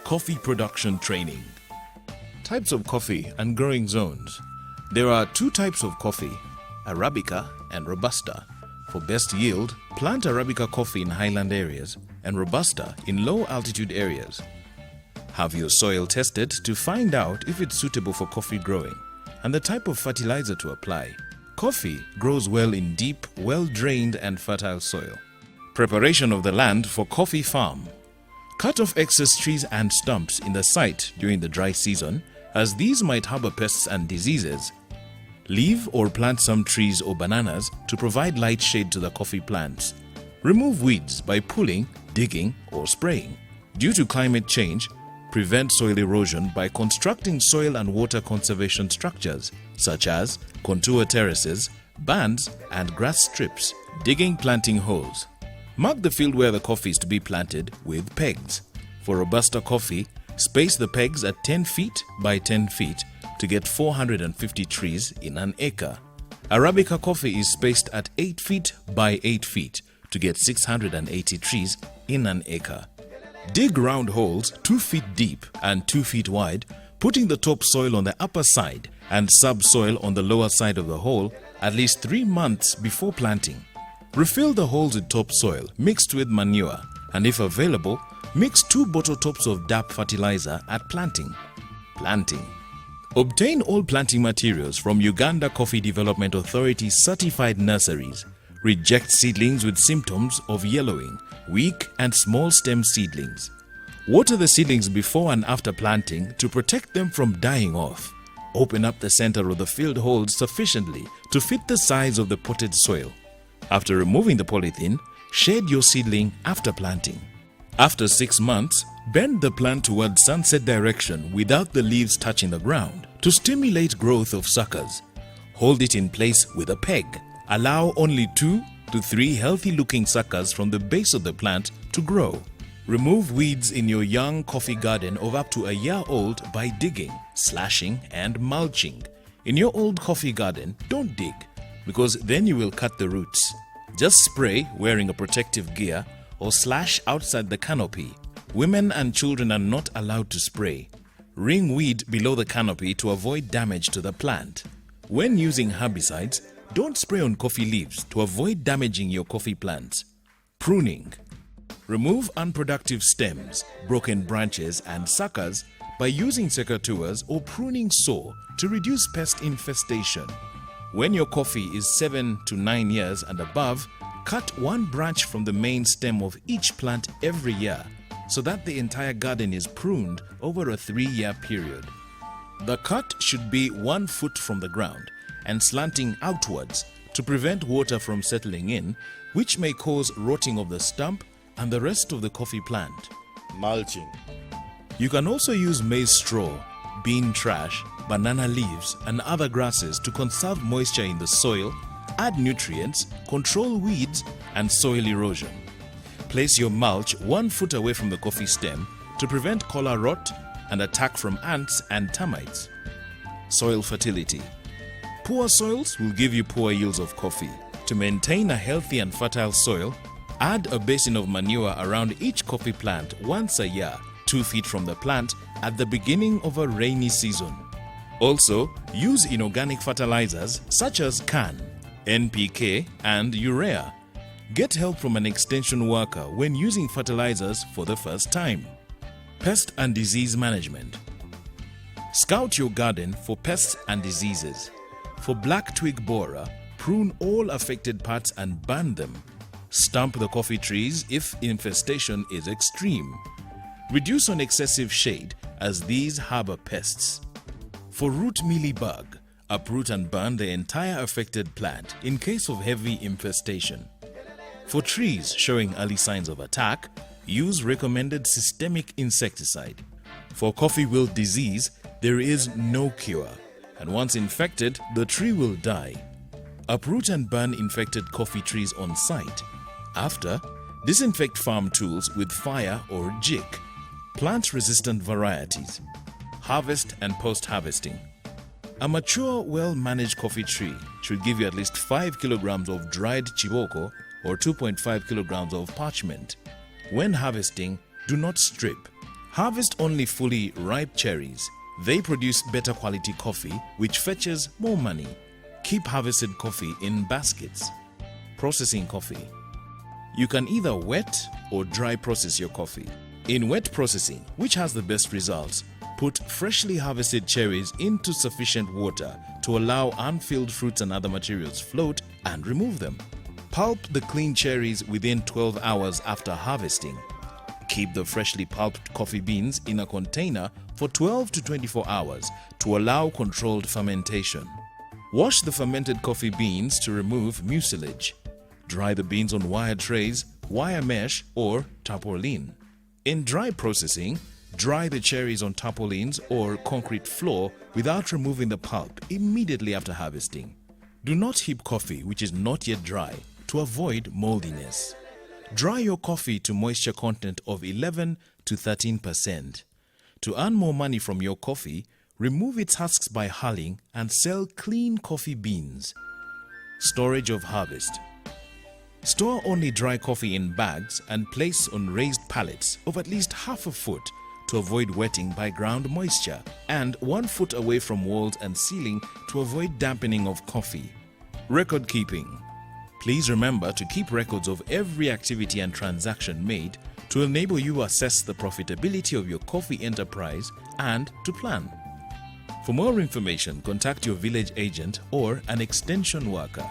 Coffee production training. Types of coffee and growing zones. There are two types of coffee, Arabica and Robusta. For best yield, plant Arabica coffee in highland areas and Robusta in low altitude areas. Have your soil tested to find out if it's suitable for coffee growing and the type of fertilizer to apply. Coffee grows well in deep, well-drained and fertile soil. Preparation of the land for coffee farm. Cut off excess trees and stumps in the site during the dry season, as these might harbor pests and diseases. Leave or plant some trees or bananas to provide light shade to the coffee plants. Remove weeds by pulling, digging or spraying. Due to climate change, prevent soil erosion by constructing soil and water conservation structures such as contour terraces, bands and grass strips. Digging planting holes. Mark the field where the coffee is to be planted with pegs. For Robusta coffee, space the pegs at 10 feet by 10 feet to get 450 trees in an acre. Arabica coffee is spaced at 8 feet by 8 feet to get 680 trees in an acre. Dig round holes 2 feet deep and 2 feet wide, putting the topsoil on the upper side and subsoil on the lower side of the hole at least 3 months before planting. Refill the holes with topsoil mixed with manure, and if available, mix 2 bottle tops of DAP fertilizer at planting. Planting. Obtain all planting materials from Uganda Coffee Development Authority certified nurseries. Reject seedlings with symptoms of yellowing, weak and small stem seedlings. Water the seedlings before and after planting to protect them from dying off. Open up the center of the filled holes sufficiently to fit the size of the potted soil. After removing the polythene, shade your seedling after planting. After 6 months, bend the plant toward sunset direction without the leaves touching the ground to stimulate growth of suckers. Hold it in place with a peg. Allow only 2 to 3 healthy-looking suckers from the base of the plant to grow. Remove weeds in your young coffee garden of up to a year old by digging, slashing and mulching. In your old coffee garden, don't dig, because then you will cut the roots. Just spray wearing a protective gear or slash outside the canopy. Women and children are not allowed to spray. Ring weed below the canopy to avoid damage to the plant. When using herbicides, don't spray on coffee leaves to avoid damaging your coffee plants. Pruning. Remove unproductive stems, broken branches and suckers by using secateurs or pruning saw to reduce pest infestation. When your coffee is 7 to 9 years and above, cut 1 branch from the main stem of each plant every year so that the entire garden is pruned over a 3-year period. The cut should be 1 foot from the ground and slanting outwards to prevent water from settling in, which may cause rotting of the stump and the rest of the coffee plant. Mulching. You can also use maize straw, bean trash, banana leaves and other grasses to conserve moisture in the soil, add nutrients, control weeds and soil erosion. Place your mulch 1 foot away from the coffee stem to prevent collar rot and attack from ants and termites. Soil fertility. Poor soils will give you poor yields of coffee. To maintain a healthy and fertile soil, add a basin of manure around each coffee plant once a year, 2 feet from the plant at the beginning of a rainy season. Also, use inorganic fertilizers such as CAN, NPK and urea. Get help from an extension worker when using fertilizers for the first time. Pest and disease management. Scout your garden for pests and diseases. For black twig borer, prune all affected parts and burn them. Stump the coffee trees if infestation is extreme. Reduce on excessive shade as these harbor pests. For root mealybug, uproot and burn the entire affected plant in case of heavy infestation. For trees showing early signs of attack, use recommended systemic insecticide. For coffee wilt disease, there is no cure, and once infected, the tree will die. Uproot and burn infected coffee trees on site. After, disinfect farm tools with fire or jig. Plant resistant varieties. Harvest and post-harvesting. A mature, well-managed coffee tree should give you at least 5 kilograms of dried chiboko or 2.5 kilograms of parchment. When harvesting, do not strip. Harvest only fully ripe cherries. They produce better quality coffee, which fetches more money. Keep harvested coffee in baskets. Processing coffee. You can either wet or dry process your coffee. In wet processing, which has the best results, put freshly harvested cherries into sufficient water to allow unfilled fruits and other materials float and remove them. Pulp the clean cherries within 12 hours after harvesting. Keep the freshly pulped coffee beans in a container for 12 to 24 hours to allow controlled fermentation. Wash the fermented coffee beans to remove mucilage. Dry the beans on wire trays, wire mesh, or tarpaulin. In dry processing, dry the cherries on tarpaulins or concrete floor without removing the pulp immediately after harvesting. Do not heap coffee which is not yet dry to avoid moldiness. Dry your coffee to moisture content of 11 to 13%. To earn more money from your coffee, remove its husks by hulling and sell clean coffee beans. Storage of harvest. Store only dry coffee in bags and place on raised pallets of at least half a foot to avoid wetting by ground moisture, and 1 foot away from walls and ceiling to avoid dampening of coffee. Record keeping. Please remember to keep records of every activity and transaction made to enable you to assess the profitability of your coffee enterprise and to plan. For more information, contact your village agent or an extension worker.